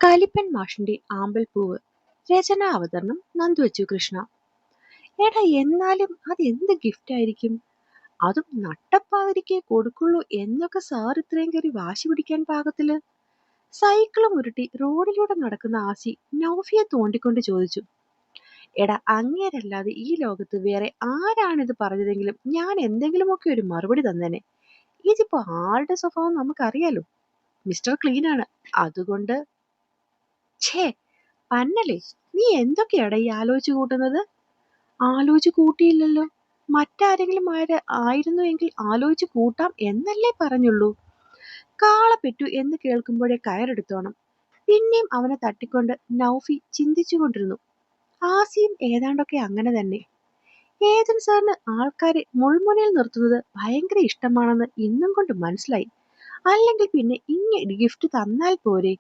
കലിപ്പൻ മാഷിന്റെ ആമ്പൽപ്പൂവ്. രചന അവതരണം നന്ദുവച്ചു കൃഷ്ണ. എടാ, എന്നാലും അത് എന്ത് ഗിഫ്റ്റ് ആയിരിക്കും? അതും നട്ടപ്പാതിരിക്കേ കൊടുക്കുള്ളൂ എന്നൊക്കെ സാർ ഇത്രയും കയറി വാശി പിടിക്കാൻ പാകത്തില്. സൈക്കിളും ഉരുട്ടി റോഡിലൂടെ നടക്കുന്ന ആസി നൗഫിയെ തോണ്ടിക്കൊണ്ട് ചോദിച്ചു. എടാ, അങ്ങേരല്ലാതെ ഈ ലോകത്ത് വേറെ ആരാണിത് പറഞ്ഞതെങ്കിലും ഞാൻ എന്തെങ്കിലുമൊക്കെ ഒരു മറുപടി തന്നേനെ. ഇതിപ്പോ ആളുടെ സ്വഭാവം നമുക്കറിയാലോ. മിസ്റ്റർ ക്ലീനാണ്. അതുകൊണ്ട് ഛേ, പന്നലേ, നീ എന്തൊക്കെയാടാ ഈ ആലോചിച്ചു കൂട്ടുന്നത്? ആലോചിച്ചു കൂട്ടിയില്ലല്ലോ. മറ്റാരെങ്കിലും ആയിരുന്നു എങ്കിൽ ആലോചിച്ചു കൂട്ടാം എന്നല്ലേ പറഞ്ഞുള്ളൂ. കാള പെറ്റു എന്ന് കേൾക്കുമ്പോഴേ കയറെടുത്തോണം. പിന്നെയും അവനെ തട്ടിക്കൊണ്ട് നൗഫി ചിന്തിച്ചുകൊണ്ടിരുന്നു. ആസിയും ഏതാണ്ടൊക്കെ അങ്ങനെ തന്നെ. ഏതൻ സാറിന് ആൾക്കാരെ മുൾമുനയിൽ നിർത്തുന്നത് ഭയങ്കര ഇഷ്ടമാണെന്ന് ഇന്നും കൊണ്ട് മനസ്സിലായി. അല്ലെങ്കിൽ പിന്നെ ഇങ്ങനെ ഗിഫ്റ്റ് തന്നാൽ പോരെ.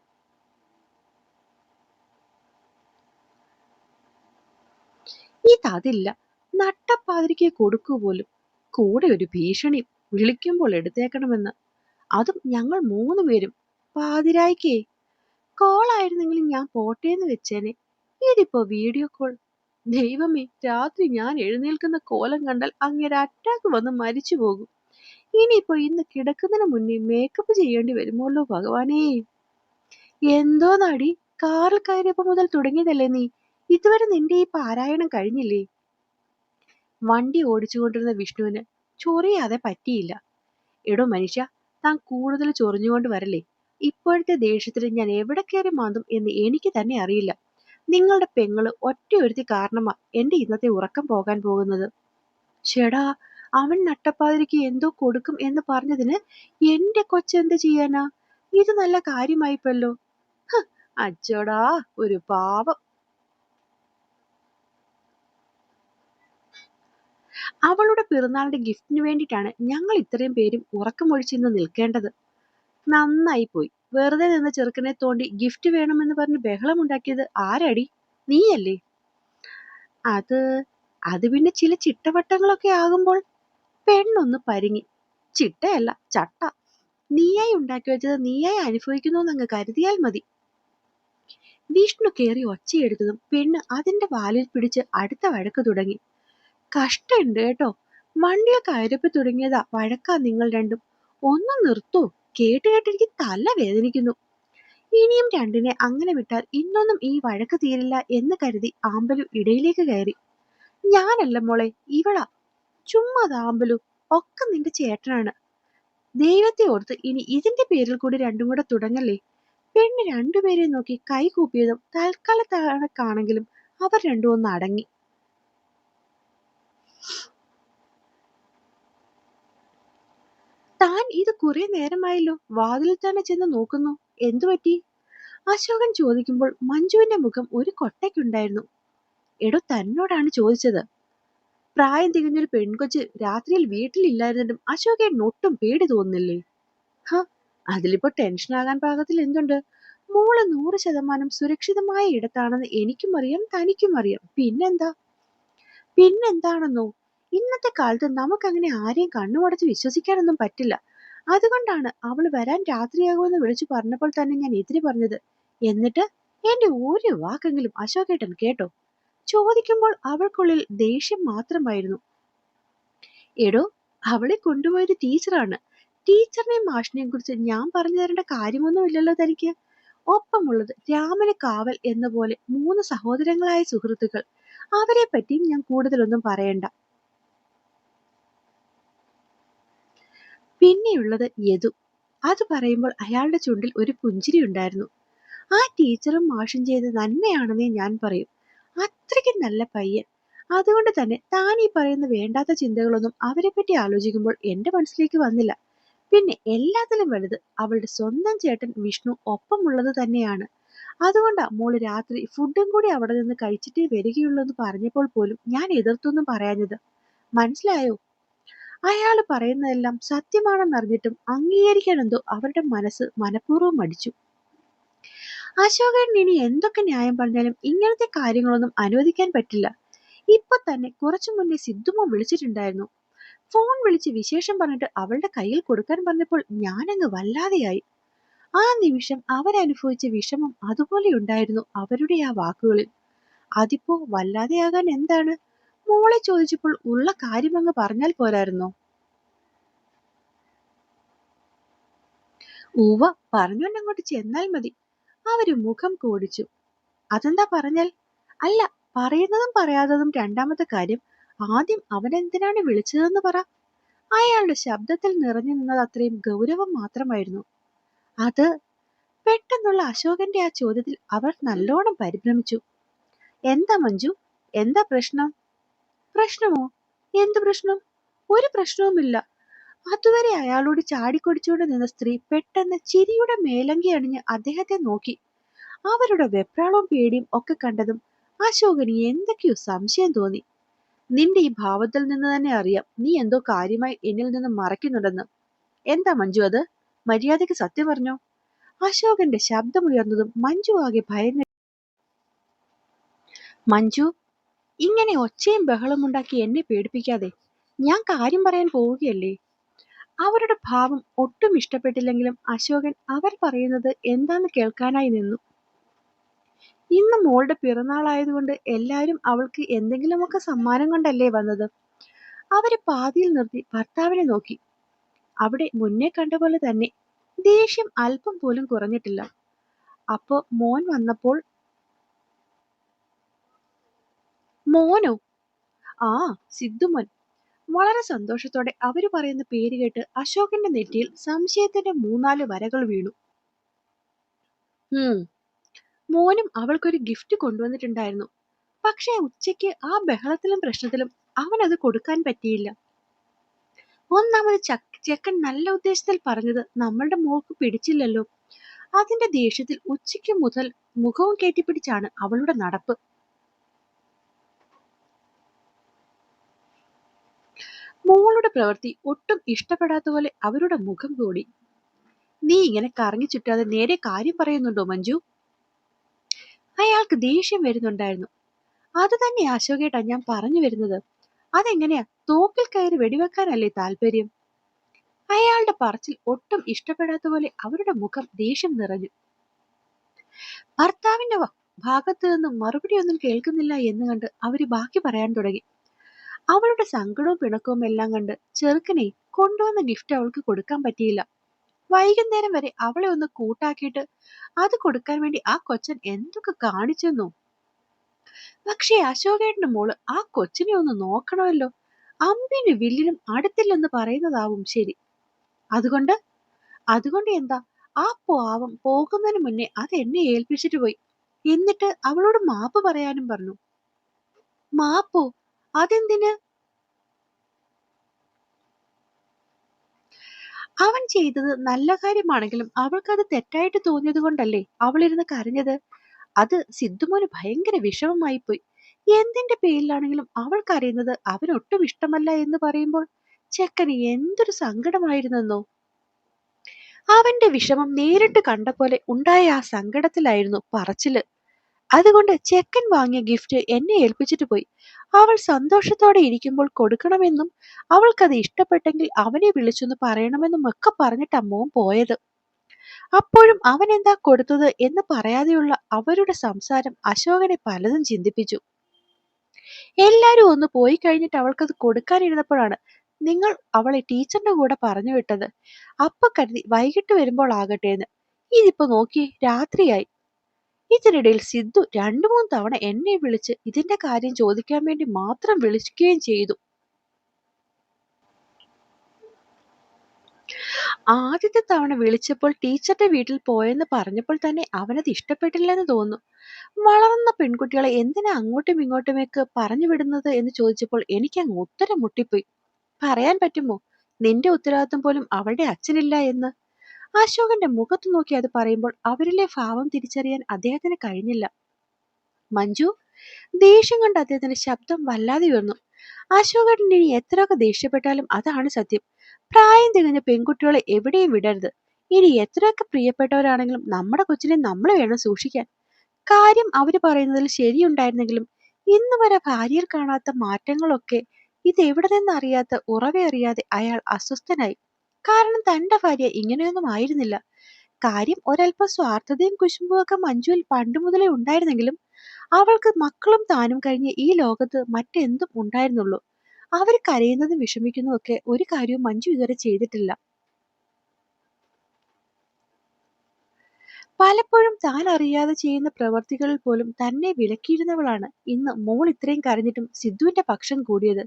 ഇതതില്ല. നട്ടപ്പാതിരിക്ക് കൊടുക്കൂ പോലും. കൂടെ ഒരു ഭീഷണി, വിളിക്കുമ്പോൾ എടുത്തേക്കണമെന്ന്. അതും ഞങ്ങൾ 3 പേരും. പാതിരായ്ക്കേ. കോളായിരുന്നെങ്കിലും ഞാൻ പോട്ടേന്ന് വെച്ചേനെ. ഇതിപ്പോ വീഡിയോ കോൾ. ദൈവമേ, രാത്രി ഞാൻ എഴുന്നേൽക്കുന്ന കോലം കണ്ടാൽ അങ്ങേരെ അറ്റാക്ക് വന്ന് മരിച്ചു പോകും. ഇനിയിപ്പോ ഇന്ന് കിടക്കുന്നതിന് മുന്നേ മേക്കപ്പ് ചെയ്യേണ്ടി വരുമല്ലോ ഭഗവാനേ. എന്തോ നാടി, കാറിൽ കയറിയപ്പോ മുതൽ തുടങ്ങിയതല്ലേ നീ? ഇതുവരെ നിന്റെ ഈ പാരായണം കഴിഞ്ഞില്ലേ? വണ്ടി ഓടിച്ചുകൊണ്ടിരുന്ന വിഷ്ണുവിന് ചൊറിയാതെ പറ്റിയില്ല. എടോ മനുഷ്യ, താൻ കൂടുതൽ ചൊറിഞ്ഞുകൊണ്ട് വരല്ലേ. ഇപ്പോഴത്തെ ദേഷ്യത്തിന് ഞാൻ എവിടെ കയറി മാന്തും എന്ന് എനിക്ക് തന്നെ അറിയില്ല. നിങ്ങളുടെ പെങ്ങള് ഒറ്റയൊരുത്തി കാരണമാ എന്റെ ഇന്നത്തെ ഉറക്കം പോകാൻ പോകുന്നത്. ചേടാ, അവൻ നട്ടപ്പാതിരിക്ക് എന്തോ കൊടുക്കും എന്ന് പറഞ്ഞതിന് എന്റെ കൊച്ചെന്ത് ചെയ്യാനാ? ഇത് നല്ല കാര്യമായിപ്പല്ലോ. അച്ചോടാ, ഒരു പാവം. അവളുടെ പിറന്നാളിന്റെ ഗിഫ്റ്റിന് വേണ്ടിയിട്ടാണ് ഞങ്ങൾ ഇത്രയും പേരും ഉറക്കമൊഴിച്ചിന്ന് നിൽക്കേണ്ടത്. നന്നായി പോയി. വെറുതെ നിന്ന ചെറുക്കനെ തോണ്ടി ഗിഫ്റ്റ് വേണമെന്ന് പറഞ്ഞ് ബഹളമുണ്ടാക്കിയത് ആരടി? നീയല്ലേ? അത് അത് പിന്നെ ചില ചിട്ടവട്ടങ്ങളൊക്കെ ആകുമ്പോൾ. പെണ്ണൊന്ന് പരിങ്ങി. ചിട്ടയല്ല, ചട്ട. നീയായി ഉണ്ടാക്കി വെച്ചത് നീയായി അനുഭവിക്കുന്നു എന്നങ്ങ് കരുതിയാൽ മതി. വിഷ്ണു കേറി ഒച്ചയെടുത്തതും പെണ്ണ് അതിന്റെ വാലിൽ പിടിച്ച് അടുത്ത വഴക്ക് തുടങ്ങി. കഷ്ടമുണ്ട് കേട്ടോ. വണ്ടിയിൽ കയറിയപ്പോ തുടങ്ങിയതാ വഴക്കാ നിങ്ങൾ രണ്ടും. ഒന്ന് നിർത്തൂ. കേട്ട് കേട്ട് എനിക്ക് തല വേദനിക്കുന്നു. ഇനിയും രണ്ടിനെ അങ്ങനെ വിട്ടാൽ ഇന്നൊന്നും ഈ വഴക്ക് തീരില്ല എന്ന് കരുതി ആമ്പലു ഇടയിലേക്ക് കയറി. ഞാനല്ല മോളെ, ഇവളാ. ചുമ്മാ ആമ്പലു. ഒക്കെ നിന്റെ ചേട്ടനാണ്. ദൈവത്തെ ഓർത്ത് ഇനി ഇതിന്റെ പേരിൽ കൂടി രണ്ടും കൂടെ തുടങ്ങല്ലേ. പെണ്ണ് രണ്ടുപേരെ നോക്കി കൈ കൂപ്പിയതും തൽക്കാലത്താണെങ്കിലും അവർ രണ്ടും ഒന്ന് അടങ്ങി. താൻ ഇത് കുറെ നേരമായല്ലോ. വാതിലിൽ തന്നെ ചെന്ന് നോക്കുന്നു. എന്തു പറ്റി? അശോകൻ ചോദിക്കുമ്പോൾ മഞ്ജുവിന്റെ മുഖം ഒരു കൊട്ടയ്ക്കുണ്ടായിരുന്നു. എടോ, തന്നോടാണ് ചോദിച്ചത്. പ്രായം തികഞ്ഞൊരു പെൺകൊച്ച് രാത്രിയിൽ വീട്ടിലില്ലായിരുന്നിട്ടും അശോകേട്ടന് ഒട്ടും പേടി തോന്നുന്നില്ലേ? ഹ, അതിലിപ്പോ ടെൻഷനാകാൻ പാകത്തിൽ എന്തുണ്ട്? മോള് 100% സുരക്ഷിതമായ ഇടത്താണെന്ന് എനിക്കും അറിയാം, തനിക്കും അറിയാം. പിന്നെന്താണെന്നോ? ഇന്നത്തെ കാലത്ത് നമുക്കങ്ങനെ ആരെയും കണ്ണുമടച്ച് വിശ്വസിക്കാനൊന്നും പറ്റില്ല. അതുകൊണ്ടാണ് അവള് വരാൻ രാത്രിയാകുമെന്ന് വിളിച്ചു പറഞ്ഞപ്പോൾ തന്നെ ഞാൻ എതിര് പറഞ്ഞത്. എന്നിട്ട് എന്റെ ഒരു വാക്കെങ്കിലും അശോകേട്ടൻ കേട്ടോ? ചോദിക്കുമ്പോൾ അവൾക്കുള്ളിൽ ദേഷ്യം മാത്രമായിരുന്നു. എടോ, അവളെ കൊണ്ടുപോയത് ടീച്ചറാണ്. ടീച്ചറിനെയും മാഷിനെയും കുറിച്ച് ഞാൻ പറഞ്ഞു തരേണ്ട കാര്യമൊന്നുമില്ലല്ലോ തനിക്ക്. ഒപ്പമുള്ളത് രാമന് കാവൽ എന്ന പോലെ 3 സഹോദരങ്ങളായ സുഹൃത്തുക്കൾ. അവരെ പറ്റിയും ഞാൻ കൂടുതലൊന്നും പറയണ്ട. പിന്നെയുള്ളത് യദു. അത് പറയുമ്പോൾ അയാളുടെ ചുണ്ടിൽ ഒരു പുഞ്ചിരി ഉണ്ടായിരുന്നു. ആ ടീച്ചറും മാഷും ചെയ്ത നന്മയാണെന്നേ ഞാൻ പറയും. അത്രയ്ക്ക് നല്ല പയ്യൻ. അതുകൊണ്ട് തന്നെ താൻ ഈ പറയുന്ന വേണ്ടാത്ത ചിന്തകളൊന്നും അവരെ പറ്റി ആലോചിക്കുമ്പോൾ എന്റെ മനസ്സിലേക്ക് വന്നില്ല. പിന്നെ എല്ലാത്തിലും വലുത് അവളുടെ സ്വന്തം ചേട്ടൻ വിഷ്ണു ഒപ്പമുള്ളത് തന്നെയാണ്. അതുകൊണ്ടാ മോള് രാത്രി ഫുഡും കൂടി അവിടെ നിന്ന് കഴിച്ചിട്ടേ വരികയുള്ളൂ എന്ന് പറഞ്ഞപ്പോൾ പോലും ഞാൻ എതിർത്തൊന്നും പറയാഞ്ഞത്. മനസ്സിലായോ? അയാള് പറയുന്നതെല്ലാം സത്യമാണെന്നറിഞ്ഞിട്ടും അംഗീകരിക്കാൻ എന്തോ അവരുടെ മനസ്സ് മനഃപൂർവ്വം മടിച്ചു. അശോകൻ ഇനി എന്തൊക്കെ ന്യായം പറഞ്ഞാലും ഇങ്ങനത്തെ കാര്യങ്ങളൊന്നും അനുവദിക്കാൻ പറ്റില്ല. ഇപ്പൊ തന്നെ കുറച്ചു മുന്നേ സിദ്ധുമോ വിളിച്ചിട്ടുണ്ടായിരുന്നു. ഫോൺ വിളിച്ച് വിശേഷം പറഞ്ഞിട്ട് അവളുടെ കയ്യിൽ കൊടുക്കാൻ പറഞ്ഞപ്പോൾ ഞാനങ്ങ് വല്ലാതെയായി. ആ നിമിഷം അവരനുഭവിച്ച വിഷമം അതുപോലെ ഉണ്ടായിരുന്നു അവരുടെ ആ വാക്കുകളിൽ. അതിപ്പോ വല്ലാതെയാകാൻ എന്താണ്? മോളെ ചോദിച്ചപ്പോൾ ഉള്ള കാര്യമങ്ങ് പറഞ്ഞാൽ പോരായിരുന്നോ? ഉവ്വ, പറഞ്ഞുകൊണ്ടങ്ങോട്ട് ചെന്നാൽ മതി. അവര് മുഖം കോടിച്ചു. അതെന്താ പറഞ്ഞാൽ? അല്ല, പറയുന്നതും പറയാത്തതും രണ്ടാമത്തെ കാര്യം. ആദ്യം അവനെന്തിനാണ് വിളിച്ചതെന്ന് പറ. അയാളുടെ ശബ്ദത്തിൽ നിറഞ്ഞു നിന്നത് അത്രയും ഗൗരവം മാത്രമായിരുന്നു. അത് പെട്ടെന്നുള്ള അശോകന്റെ ആ ചോദ്യത്തിൽ അവർ നല്ലോണം പരിഭ്രമിച്ചു. എന്താ മഞ്ജു? എന്താ പ്രശ്നം? പ്രശ്നമോ? എന്തു പ്രശ്നം? ഒരു പ്രശ്നവുമില്ല. അതുവരെ അയാളോട് ചാടിക്കൊടിച്ചുകൊണ്ട് നിന്ന സ്ത്രീ പെട്ടെന്ന് ചിരിയുടെ മേലങ്കി അണിഞ്ഞ് അദ്ദേഹത്തെ നോക്കി. അവരുടെ വെപ്രാളവും പേടിയും ഒക്കെ കണ്ടതും അശോകന് എന്തൊക്കെയോ സംശയം തോന്നി. നിന്റെ ഈ ഭാവത്തിൽ നിന്ന് തന്നെ അറിയാം നീ എന്തോ കാര്യമായി എന്നിൽ നിന്ന് മറയ്ക്കുന്നുണ്ടെന്ന്. എന്താ മഞ്ജു അത്? മര്യാദയ്ക്ക് സത്യം പറഞ്ഞോ? അശോകന്റെ ശബ്ദമുയർന്നതും മഞ്ജു ആകെ ഭയന്ന്. മഞ്ജു, ഇങ്ങനെ ഒച്ചയും ബഹളവും ഉണ്ടാക്കി എന്നെ പേടിപ്പിക്കാതെ. ഞാൻ കാര്യം പറയാൻ പോവുകയല്ലേ. അവരുടെ ഭാവം ഒട്ടും ഇഷ്ടപ്പെട്ടില്ലെങ്കിലും അശോകൻ അവർ പറയുന്നത് എന്താന്ന് കേൾക്കാനായി നിന്നു. ഇന്ന് മോളുടെ പിറന്നാളായതുകൊണ്ട് എല്ലാവരും അവൾക്ക് എന്തെങ്കിലുമൊക്കെ സമ്മാനം കൊണ്ടല്ലേ വന്നത്. അവര് പാതിയിൽ നിർത്തി ഭർത്താവിനെ നോക്കി. അവിടെ മുന്നേ കണ്ട പോലെ തന്നെ ദേഷ്യം അല്പം പോലും കുറഞ്ഞിട്ടില്ല. അപ്പോ മോൻ വന്നപ്പോൾ. മോനോ? ആ, സിദ്ധുമോൻ. വളരെ സന്തോഷത്തോടെ അവര് പറയുന്ന പേര് കേട്ട് അശോകന്റെ നെറ്റിയിൽ സംശയത്തിന്റെ മൂന്നാല് വരകൾ വീണു. മോനും അവൾക്കൊരു ഗിഫ്റ്റ് കൊണ്ടുവന്നിട്ടുണ്ടായിരുന്നു. പക്ഷേ ഉച്ചയ്ക്ക് ആ ബഹളത്തിലും പ്രശ്നത്തിലും അവൻ അത് കൊടുക്കാൻ പറ്റിയില്ല. ഒന്നാമത് ചെക്കൻ നല്ല ഉദ്ദേശത്തിൽ പറഞ്ഞത് നമ്മളുടെ മോൾക്ക് പിടിച്ചില്ലല്ലോ. അതിന്റെ ദേഷ്യത്തിൽ ഉച്ചയ്ക്ക് മുതൽ മുഖവും കെട്ടിപ്പിടിച്ചാണ് അവളുടെ നടപ്പ്. മോളുടെ പ്രവൃത്തി ഒട്ടും ഇഷ്ടപ്പെടാത്ത പോലെ അവരുടെ മുഖം കൂടി. നീ ഇങ്ങനെ കറങ്ങി ചുറ്റാതെ നേരെ കാര്യം പറയുന്നുണ്ടോ മഞ്ജു? അയാൾക്ക് ദേഷ്യം വരുന്നുണ്ടായിരുന്നു. അത് തന്നെ അശോകേട്ടാ ഞാൻ പറഞ്ഞു വരുന്നത്. അതെങ്ങനെയാ? തോക്കിൽ കയറി വെടിവെക്കാനല്ലേ താല്പര്യം? അയാളുടെ പറച്ചിൽ ഒട്ടും ഇഷ്ടപ്പെടാത്ത പോലെ അവരുടെ മുഖം ദേഷ്യം നിറഞ്ഞു. ഭർത്താവിന്റെ ഭാഗത്തു നിന്നും മറുപടി ഒന്നും കേൾക്കുന്നില്ല എന്ന് കണ്ട് അവര് ബാക്കി പറയാൻ തുടങ്ങി. അവളുടെ സങ്കടവും പിണക്കവും എല്ലാം കണ്ട് ചെറുക്കനെ കൊണ്ടുവന്ന ഗിഫ്റ്റ് അവൾക്ക് കൊടുക്കാൻ പറ്റിയില്ല. വൈകുന്നേരം വരെ അവളെ ഒന്ന് കൂട്ടാക്കിയിട്ട് അത് കൊടുക്കാൻ വേണ്ടി ആ കൊച്ചൻ എന്തൊക്കെ കാണിച്ചെന്നോ. പക്ഷേ അശോകേട്ടന്റെ മോള് ആ കൊച്ചിനെ ഒന്ന് നോക്കണമല്ലോ. അമ്പിന് വില്ലിനും അടുത്തില്ലെന്ന് പറയുന്നതാവും ശരി. അതുകൊണ്ട് അതുകൊണ്ട് എന്താ? ആ പാവം പോകുന്നതിന് മുന്നേ അത് എന്നെ ഏൽപ്പിച്ചിട്ട് പോയി. എന്നിട്ട് അവളോട് മാപ്പ് പറയാനും പറഞ്ഞു. മാപ്പോ? അതെന്തിന്? അവൻ ചെയ്തത് നല്ല കാര്യമാണെങ്കിലും അവൾക്കത് തെറ്റായിട്ട് തോന്നിയത് കൊണ്ടല്ലേ അവളിരുന്ന് കരഞ്ഞത്. അത് സിദ്ധുമോന് ഭയങ്കര വിഷമമായി പോയി. എന്തിന്റെ പേരിലാണെങ്കിലും അവൾ കരയുന്നത് അവനൊട്ടും ഇഷ്ടമല്ല എന്ന് പറയുമ്പോൾ ചെക്കന് എന്തൊരു സങ്കടമായിരുന്നെന്നോ. അവന്റെ വിഷമം നേരിട്ട് കണ്ട പോലെ ഉണ്ടായ ആ സങ്കടത്തിലായിരുന്നു പറച്ചില്. അതുകൊണ്ട് ചെക്കൻ വാങ്ങിയ ഗിഫ്റ്റ് എന്നെ ഏൽപ്പിച്ചിട്ട് പോയി. അവൾ സന്തോഷത്തോടെ ഇരിക്കുമ്പോൾ കൊടുക്കണമെന്നും അവൾക്കത് ഇഷ്ടപ്പെട്ടെങ്കിൽ അവനെ വിളിച്ചൊന്ന് പറയണമെന്നും ഒക്കെ പറഞ്ഞിട്ടാ മോൻ പോയത്. അപ്പോഴും അവൻ എന്താ കൊടുത്തത് എന്ന് പറയാതെയുള്ള അവരുടെ സംസാരം അശോകനെ പലതും ചിന്തിപ്പിച്ചു. എല്ലാരും ഒന്ന് പോയി കഴിഞ്ഞിട്ട് അവൾക്കത് കൊടുക്കാനിരുന്നപ്പോഴാണ് നിങ്ങൾ അവളെ ടീച്ചറിന്റെ കൂടെ പറഞ്ഞു വിട്ടത്. അപ്പൊ കരുതി വൈകിട്ട് വരുമ്പോൾ ആകട്ടെ എന്ന്. ഇതിപ്പോ നോക്കി രാത്രിയായി. ഇതിനിടയിൽ സിദ്ധു രണ്ടു മൂന്ന് തവണ എന്നെ വിളിച്ച് ഇതിന്റെ കാര്യം ചോദിക്കാൻ വേണ്ടി മാത്രം വിളിക്കുകയും ചെയ്തു. ആദ്യത്തെ തവണ വിളിച്ചപ്പോൾ ടീച്ചറുടെ വീട്ടിൽ പോയെന്ന് പറഞ്ഞപ്പോൾ തന്നെ അവനത് ഇഷ്ടപ്പെട്ടില്ലെന്ന് തോന്നുന്നു. വളർന്ന പെൺകുട്ടികളെ എന്തിനാ അങ്ങോട്ടും ഇങ്ങോട്ടുമൊക്കെ പറഞ്ഞു വിടുന്നത് എന്ന് ചോദിച്ചപ്പോൾ എനിക്കങ്ങ് ഉത്തരം മുട്ടിപ്പോയി. പറയാൻ പറ്റുമോ? നിന്റെ ഉത്തരവാദിത്വം പോലും അവളുടെ അച്ഛനില്ല എന്ന്. അശോകന്റെ മുഖത്ത് നോക്കി അത് പറയുമ്പോൾ അവരിലെ ഭാവം തിരിച്ചറിയാൻ അദ്ദേഹത്തിന് കഴിഞ്ഞില്ല. മഞ്ജു, ദേഷ്യം കൊണ്ട് അദ്ദേഹത്തിന്റെ ശബ്ദം വല്ലാതെ ഉയർന്നു. അശോകൻ ഇനി എത്രയൊക്കെ ദേഷ്യപ്പെട്ടാലും അതാണ് സത്യം. പ്രായം തികഞ്ഞ പെൺകുട്ടികളെ എവിടെയും വിടരുത്. ഇനി എത്രയൊക്കെ പ്രിയപ്പെട്ടവരാണെങ്കിലും നമ്മുടെ കൊച്ചിനെ നമ്മൾ വേണം സൂക്ഷിക്കാൻ. കാര്യം അവര് പറയുന്നതിൽ ശരിയുണ്ടായിരുന്നെങ്കിലും ഇന്ന് വരെ ഭാര്യയിൽ കാണാത്ത മാറ്റങ്ങളൊക്കെ ഇതെവിടെ നിന്നറിയാത്ത ഉറവയറിയാതെ അയാൾ അസ്വസ്ഥനായി. കാരണം തന്റെ ഭാര്യ ഇങ്ങനെയൊന്നും ആയിരുന്നില്ല. കാര്യം ഒരല്പം സ്വാർത്ഥതയും കുശുമ്പും ഒക്കെ മഞ്ജുവിൽ പണ്ട് മുതലേ ഉണ്ടായിരുന്നെങ്കിലും അവൾക്ക് മക്കളും താനും കഴിഞ്ഞ് ഈ ലോകത്ത് മറ്റെന്തും ഉണ്ടായിരുന്നുള്ളൂ. അവര് കരയുന്നതും വിഷമിക്കുന്നതും ഒക്കെ ഒരു കാര്യവും മഞ്ജു ഇതുവരെ ചെയ്തിട്ടില്ല. പലപ്പോഴും താൻ അറിയാതെ ചെയ്യുന്ന പ്രവർത്തികളിൽ പോലും തന്നെ വിലക്കിയിരുന്നവളാണ് ഇന്ന് മോൾ ഇത്രയും കരഞ്ഞിട്ടും സിദ്ധുവിന്റെ പക്ഷം കൂടിയത്.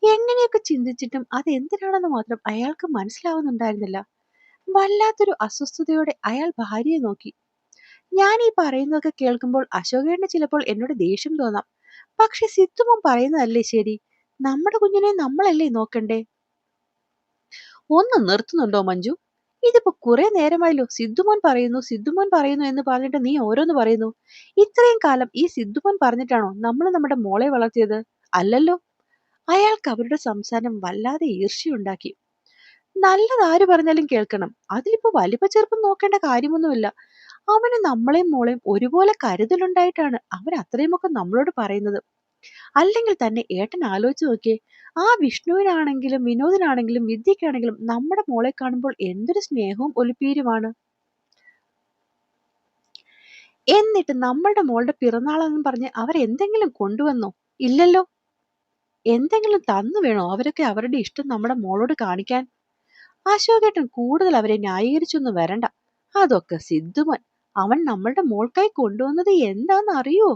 എങ്ങനെയൊക്കെ ചിന്തിച്ചിട്ടും അത് എന്തിനാണെന്ന് മാത്രം അയാൾക്ക് മനസ്സിലാവുന്നുണ്ടായിരുന്നില്ല. വല്ലാത്തൊരു അസ്വസ്ഥതയോടെ അയാൾ ഭാര്യയെ നോക്കി. ഞാൻ ഈ പറയുന്നതൊക്കെ കേൾക്കുമ്പോൾ അശോകേട്ടന് ചിലപ്പോൾ എന്നോട് ദേഷ്യം തോന്നാം. പക്ഷെ സിദ്ധുമോൻ പറയുന്നതല്ലേ ശരി. നമ്മുടെ കുഞ്ഞിനെ നമ്മളല്ലേ നോക്കണ്ടേ? ഒന്ന് നിർത്തുന്നുണ്ടോ മഞ്ജു? ഇതിപ്പോ കുറെ നേരമായല്ലോ സിദ്ധുമോൻ പറയുന്നു എന്ന് പറഞ്ഞിട്ട് നീ ഓരോന്ന് പറയുന്നു. ഇത്രയും കാലം ഈ സിദ്ധുമോൻ പറഞ്ഞിട്ടാണോ നമ്മൾ നമ്മുടെ മോളെ വളർത്തിയത്? അല്ലല്ലോ. അയാൾക്ക് അവരുടെ സംസാരം വല്ലാതെ ഈർഷ്യയുണ്ടാക്കി. നല്ലത് ആര് പറഞ്ഞാലും കേൾക്കണം. അതിലിപ്പോ വലിപ്പ ചെറുപ്പം നോക്കേണ്ട കാര്യമൊന്നുമില്ല. അവന് നമ്മളെയും മോളെയും ഒരുപോലെ കരുതലുണ്ടായിട്ടാണ് അവൻ അത്രയുമൊക്കെ നമ്മളോട് പറയുന്നത്. അല്ലെങ്കിൽ തന്നെ ഏട്ടൻ ആലോചിച്ച് നോക്കിയേ, ആ വിഷ്ണുവിനാണെങ്കിലും വിനോദിനാണെങ്കിലും വിദ്യക്കാണെങ്കിലും നമ്മുടെ മോളെ കാണുമ്പോൾ എന്തൊരു സ്നേഹവും ഒലിപ്പീരുമാണ്. എന്നിട്ട് നമ്മളുടെ മോളുടെ പിറന്നാളെന്നും പറഞ്ഞ് അവരെന്തെങ്കിലും കൊണ്ടുവന്നോ? ഇല്ലല്ലോ. എന്തെങ്കിലും തന്നു വേണോ അവരൊക്കെ അവരുടെ ഇഷ്ടം നമ്മുടെ മോളോട് കാണിക്കാൻ? അശോകേട്ടൻ കൂടുതൽ അവരെ ന്യായീകരിച്ചൊന്നും വരണ്ട. അതൊക്കെ സിദ്ധുമോൻ. അവൻ നമ്മളുടെ മോൾക്കായി കൊണ്ടുവന്നത് എന്താന്ന് അറിയോ?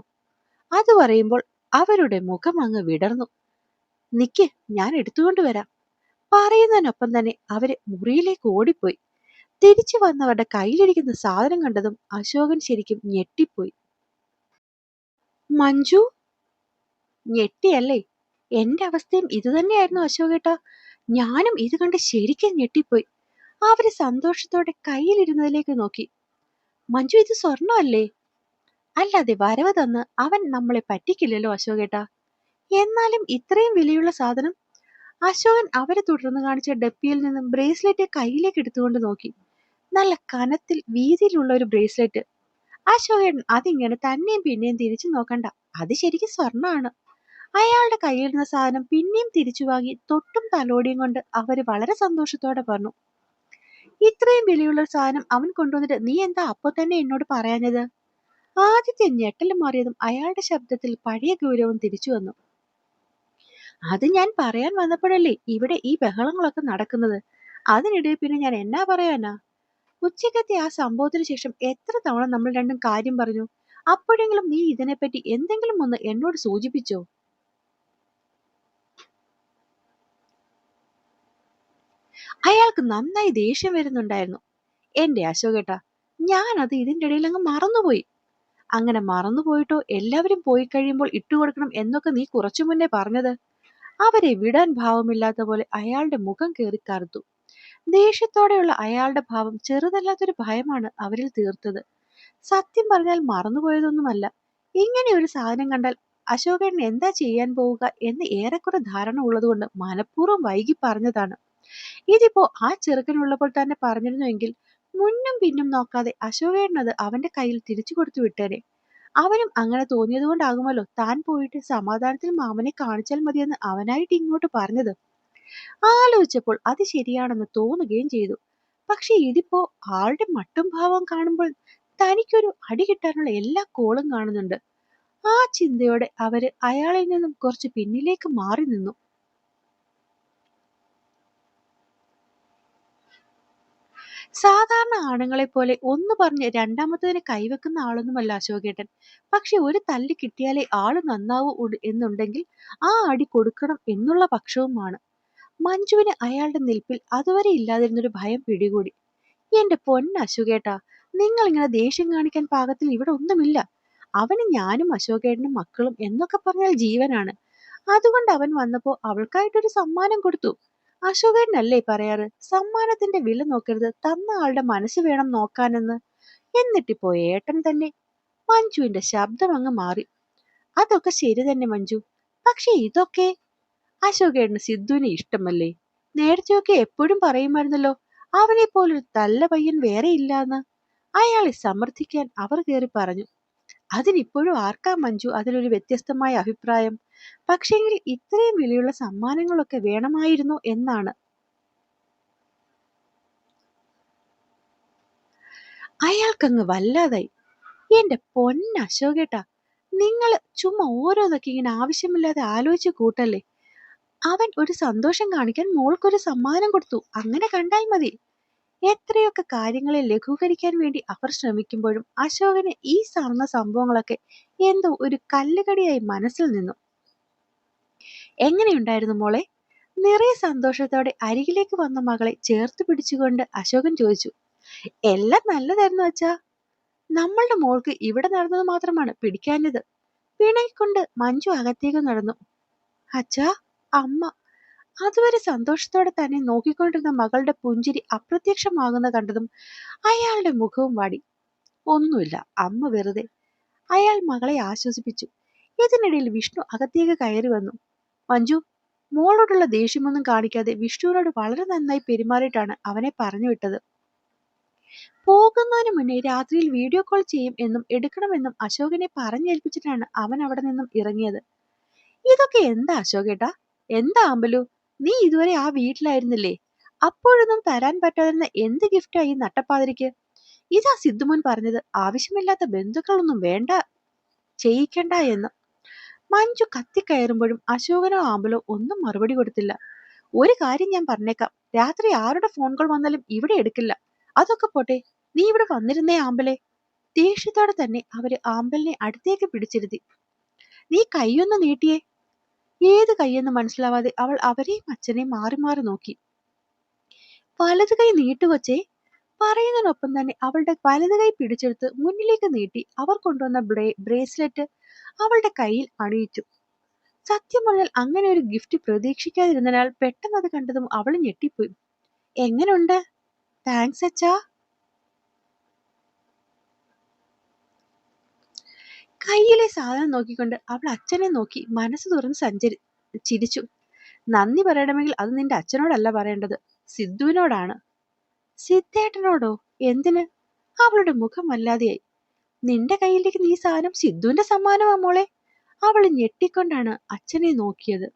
അത് പറയുമ്പോൾ അവരുടെ മുഖം അങ്ങ് വിടർന്നു. നിക്ക്, ഞാൻ എടുത്തുകൊണ്ട് വരാം. പറയുന്നതിനൊപ്പം തന്നെ അവര് മുറിയിലേക്ക് ഓടിപ്പോയി. തിരിച്ചു വന്നവരുടെ കയ്യിലിരിക്കുന്ന സാധനം കണ്ടതും അശോകൻ ശരിക്കും ഞെട്ടിപ്പോയി. മഞ്ജു, ഞെട്ടിയല്ലേ? എന്റെ അവസ്ഥയും ഇതുതന്നെയായിരുന്നു അശോകേട്ടാ. ഞാനും ഇത് കണ്ട് ശരിക്കും ഞെട്ടിപ്പോയി. അവര് സന്തോഷത്തോടെ കയ്യിലിരുന്നതിലേക്ക് നോക്കി. മഞ്ജു, ഇത് സ്വർണ്ണമല്ലേ? അല്ലാതെ വരവ് തന്ന് അവൻ നമ്മളെ പറ്റിക്കില്ലല്ലോ അശോകേട്ടാ. എന്നാലും ഇത്രയും വിലയുള്ള സാധനം? അശോകൻ അവരെ തുടർന്ന് കാണിച്ച ഡപ്പിയിൽ നിന്നും ബ്രേസ്ലെറ്റ് കയ്യിലേക്ക് എടുത്തുകൊണ്ട് നോക്കി. നല്ല കനത്തിൽ വീതിയിലുള്ള ഒരു ബ്രേസ്ലെറ്റ്. അശോകൻ അതിങ്ങനെ തന്നെയും പിന്നെയും തിരിച്ചു നോക്കണ്ട, അത് ശരിക്കും സ്വർണ്ണമാണ്. അയാളുടെ കയ്യിലിരുന്ന സാധനം പിന്നെയും തിരിച്ചു വാങ്ങി തൊട്ടും തലോടിയും കൊണ്ട് അവര് വളരെ സന്തോഷത്തോടെ പറഞ്ഞു. ഇത്രയും വിലയുള്ള സാധനം അവൻ കൊണ്ടുവന്നിട്ട് നീ എന്താ അപ്പൊ തന്നെ എന്നോട് പറയാഞ്ഞത്? ആദ്യത്തെ ഞെട്ടൽ മാറിയതും അയാളുടെ ശബ്ദത്തിൽ പഴയ ഗൗരവം തിരിച്ചു വന്നു. അത് ഞാൻ പറയാൻ വന്നപ്പോഴല്ലേ ഇവിടെ ഈ ബഹളങ്ങളൊക്കെ നടക്കുന്നത്. അതിനിടയിൽ പിന്നെ ഞാൻ എന്നാ പറയാനാ? ഉച്ചക്കത്തെ ആ സംഭവത്തിന് ശേഷം എത്ര തവണ നമ്മൾ രണ്ടും കാര്യം പറഞ്ഞു. അപ്പോഴെങ്കിലും നീ ഇതിനെപ്പറ്റി എന്തെങ്കിലും ഒന്ന് എന്നോട് സൂചിപ്പിച്ചോ? അയാൾക്ക് നന്നായി ദേഷ്യം വരുന്നുണ്ടായിരുന്നു. എന്റെ അശോകേട്ടാ, ഞാൻ അത് ഇതിന്റെ ഇടയിൽ അങ്ങ് മറന്നുപോയി. അങ്ങനെ മറന്നുപോയിട്ടോ എല്ലാവരും പോയി കഴിയുമ്പോൾ ഇട്ടുകൊടുക്കണം എന്നൊക്കെ നീ കുറച്ചു മുന്നേ പറഞ്ഞത്? അവരെ വിടാൻ ഭാവമില്ലാത്ത പോലെ അയാളുടെ മുഖം കയറി കറുത്തു. ദേഷ്യത്തോടെയുള്ള അയാളുടെ ഭാവം ചെറുതല്ലാത്തൊരു ഭയമാണ് അവരിൽ തീർത്തത്. സത്യം പറഞ്ഞാൽ മറന്നുപോയതൊന്നുമല്ല. ഇങ്ങനെ ഒരു സാധനം കണ്ടാൽ അശോകൻ എന്താ ചെയ്യാൻ പോവുക എന്ന് ഏറെക്കുറെ ധാരണ ഉള്ളതുകൊണ്ട് മനഃപൂർവ്വം വൈകി പറഞ്ഞതാണ്. ഇതിപ്പോ ആ ചെറുക്കനുള്ളപ്പോൾ തന്നെ പറഞ്ഞിരുന്നുവെങ്കിൽ മുന്നും പിന്നും നോക്കാതെ അശോകേട്ടനത് അവന്റെ കയ്യിൽ തിരിച്ചു കൊടുത്തു വിട്ടേനെ. അവനും അങ്ങനെ തോന്നിയതുകൊണ്ടാകുമല്ലോ താൻ പോയിട്ട് സമാധാനത്തിൽ മാമനെ കാണിച്ചാൽ മതിയെന്ന് അവനായിട്ട് ഇങ്ങോട്ട് പറഞ്ഞത്. ആലോചിച്ചപ്പോൾ അത് ശരിയാണെന്ന് തോന്നുകയും ചെയ്തു. പക്ഷെ ഇതിപ്പോ ആളുടെ മട്ടും ഭാവം കാണുമ്പോൾ തനിക്കൊരു അടി കിട്ടാനുള്ള എല്ലാ കോളും കാണുന്നുണ്ട്. ആ ചിന്തയോടെ അവര് അയാളിൽ നിന്നും കുറച്ച് പിന്നിലേക്ക് മാറി നിന്നു. സാധാരണ ആണുങ്ങളെ പോലെ ഒന്ന് പറഞ്ഞ് രണ്ടാമത്തതിന് കൈവെക്കുന്ന ആളൊന്നുമല്ല അശോകേട്ടൻ. പക്ഷെ ഒരു തല്ല് കിട്ടിയാലേ ആള് നന്നാവൂ എന്നുണ്ടെങ്കിൽ ആ അടി കൊടുക്കണം എന്നുള്ള പക്ഷവുമാണ്. മഞ്ജുവിന് അയാളുടെ നിൽപ്പിൽ അതുവരെ ഇല്ലാതിരുന്നൊരു ഭയം പിടികൂടി. എന്റെ പൊന്നശോകേട്ടാ, നിങ്ങൾ ഇങ്ങനെ ദേഷ്യം കാണിക്കാൻ പാകത്തിൽ ഇവിടെ ഒന്നുമില്ല. അവന് ഞാനും അശോകേട്ടനും മക്കളും എന്നൊക്കെ പറഞ്ഞാൽ ജീവനാണ്. അതുകൊണ്ട് അവൻ വന്നപ്പോ അവൾക്കായിട്ടൊരു സമ്മാനം കൊടുത്തു. അശോകേട്ടനല്ലേ പറയാറ്, സമ്മാനത്തിന്റെ വില നോക്കരുത്, തന്ന ആളുടെ മനസ്സ് വേണം നോക്കാനെന്ന്. എന്നിട്ടിപ്പോ ഏട്ടൻ തന്നെ. മഞ്ജുവിന്റെ ശബ്ദം അങ്ങ് മാറി. അതൊക്കെ ശരി തന്നെ മഞ്ജു. പക്ഷെ ഇതൊക്കെ അശോകേട്ടന് സിദ്ധുവിനെ ഇഷ്ടമല്ലേ? നേരത്തെയൊക്കെ എപ്പോഴും പറയുമായിരുന്നല്ലോ അവനെ പോലൊരു നല്ല പയ്യൻ വേറെ ഇല്ലാന്ന്. അയാളെ സമർത്ഥിക്കാൻ അവർ കയറി പറഞ്ഞു. അതിനിപ്പോഴും ആർക്കാ മഞ്ജു അതിലൊരു വ്യത്യസ്തമായ അഭിപ്രായം? പക്ഷെങ്കിൽ ഇത്രയും വിലയുള്ള സമ്മാനങ്ങളൊക്കെ വേണമായിരുന്നു എന്നാണ്. അയാൾക്കങ്ങ് വല്ലാതായി. എന്റെ പൊന്നശോകേട്ടാ, നിങ്ങള് ചുമ്മാ ഓരോന്നൊക്കെ ഇങ്ങനെ ആവശ്യമില്ലാതെ ആലോചിച്ച് കൂട്ടല്ലേ. അവൻ ഒരു സന്തോഷം കാണിക്കാൻ മോൾക്കൊരു സമ്മാനം കൊടുത്തു, അങ്ങനെ കണ്ടാൽ മതി. എത്രയൊക്കെ കാര്യങ്ങളെ ലഘൂകരിക്കാൻ വേണ്ടി അവർ ശ്രമിക്കുമ്പോഴും അശോകന് ഈ നടന്ന സംഭവങ്ങളൊക്കെ എന്തോ ഒരു കല്ലുകടിയായി മനസ്സിൽ നിന്നു. എങ്ങനെയുണ്ടായിരുന്നു മോളെ? നിറയെ സന്തോഷത്തോടെ അരികിലേക്ക് വന്ന മകളെ ചേർത്ത് പിടിച്ചുകൊണ്ട് അശോകൻ ചോദിച്ചു. എല്ലാം നല്ലതായിരുന്നു അച്ഛാ. നമ്മളുടെ മോൾക്ക് ഇവിടെ നടന്നത് മാത്രമാണ് പിടിക്കാഞ്ഞത്. പിണങ്ങിക്കൊണ്ട് മഞ്ജു അകത്തേക്ക് നടന്നു. അച്ഛാ, അമ്മ. അതുവരെ സന്തോഷത്തോടെ തന്നെ നോക്കിക്കൊണ്ടിരുന്ന മകളുടെ പുഞ്ചിരി അപ്രത്യക്ഷമാകുന്ന കണ്ടതും അയാളുടെ മുഖവും വാടി. ഒന്നുമില്ല അമ്മ, വെറുതെ. അയാൾ മകളെ ആശ്വസിപ്പിച്ചു. ഇതിനിടയിൽ വിഷ്ണു അകത്തേക്ക് കയറി വന്നു. മഞ്ജു, മോളോടുള്ള ദേഷ്യമൊന്നും കാണിക്കാതെ വിഷ്ണുവിനോട് വളരെ നന്നായി പെരുമാറിയിട്ടാണ് അവനെ പറഞ്ഞു വിട്ടത്. പോകുന്നതിന് മുന്നേ രാത്രിയിൽ വീഡിയോ കോൾ ചെയ്യും എന്നും എടുക്കണമെന്നും അശോകനെ പറഞ്ഞേൽപ്പിച്ചിട്ടാണ് അവൻ അവിടെ നിന്നും ഇറങ്ങിയത്. ഇതൊക്കെ എന്താ അശോകേട്ടാ? എന്താ അമ്പലു? നീ ഇതുവരെ ആ വീട്ടിലായിരുന്നില്ലേ? അപ്പോഴൊന്നും തരാൻ പറ്റാതിരുന്ന എന്ത് ഗിഫ്റ്റാ ഈ നട്ടപ്പാതിരിക്ക്? ഇതാ സിദ്ധുമോൻ പറഞ്ഞത്, ആവശ്യമില്ലാത്ത ബന്ധുക്കളൊന്നും വേണ്ട, ചെയ്യിക്കണ്ട എന്ന്. മഞ്ജു കത്തിക്കയറുമ്പോഴും അശോകനോ ആമ്പലോ ഒന്നും മറുപടി കൊടുത്തില്ല. ഒരു കാര്യം ഞാൻ പറഞ്ഞേക്കാം, രാത്രി ആരുടെ ഫോൺ കോൾ വന്നാലും ഇവിടെ എടുക്കില്ല. അതൊക്കെ പോട്ടെ, നീ ഇവിടെ വന്നിരുന്നേ ആമ്പലെ. ദേഷ്യത്തോടെ തന്നെ അവര് ആമ്പലിനെ അടുത്തേക്ക് പിടിച്ചിരുത്തി. നീ കൈയൊന്ന് നീട്ടിയേ. ഏത് കൈയെന്ന് മനസ്സിലാവാതെ അവൾ അവരെയും അച്ഛനെയും മാറി മാറി നോക്കി. വലത് കൈ നീട്ടുകൊച്ചേ. പറയുന്നതിനൊപ്പം തന്നെ അവളുടെ വലത് കൈ പിടിച്ചെടുത്ത് മുന്നിലേക്ക് നീട്ടി അവർ കൊണ്ടുവന്ന ബ്രേസ്ലെറ്റ് അവളുടെ കയ്യിൽ അണിയിച്ചു. സത്യം പറഞ്ഞാൽ അങ്ങനെ ഒരു ഗിഫ്റ്റ് പ്രതീക്ഷിക്കാതിരുന്നതിനാൽ പെട്ടെന്ന് അത് കണ്ടതും അവൾ ഞെട്ടിപ്പോയി. എങ്ങനുണ്ട്? താങ്ക്സ് അച്ഛാ. കയ്യിലെ സാധനം നോക്കിക്കൊണ്ട് അവൾ അച്ഛനെ നോക്കി മനസ്സ് തുറന്ന് ചിരിച്ചു. നന്ദി പറയണമെങ്കിൽ അത് നിന്റെ അച്ഛനോടല്ല പറയേണ്ടത്, സിദ്ധുവിനോടാണ്. സിദ്ധേട്ടനോടോ? എന്തിന്? അവളുടെ മുഖം വല്ലാതെയായി. നിന്റെ കയ്യിലേക്ക് നീ സാധനം സിദ്ധുവിന്റെ സമ്മാനമാ മോളെ. അവൾ ഞെട്ടിക്കൊണ്ടാണ് അച്ഛനെ നോക്കിയത്.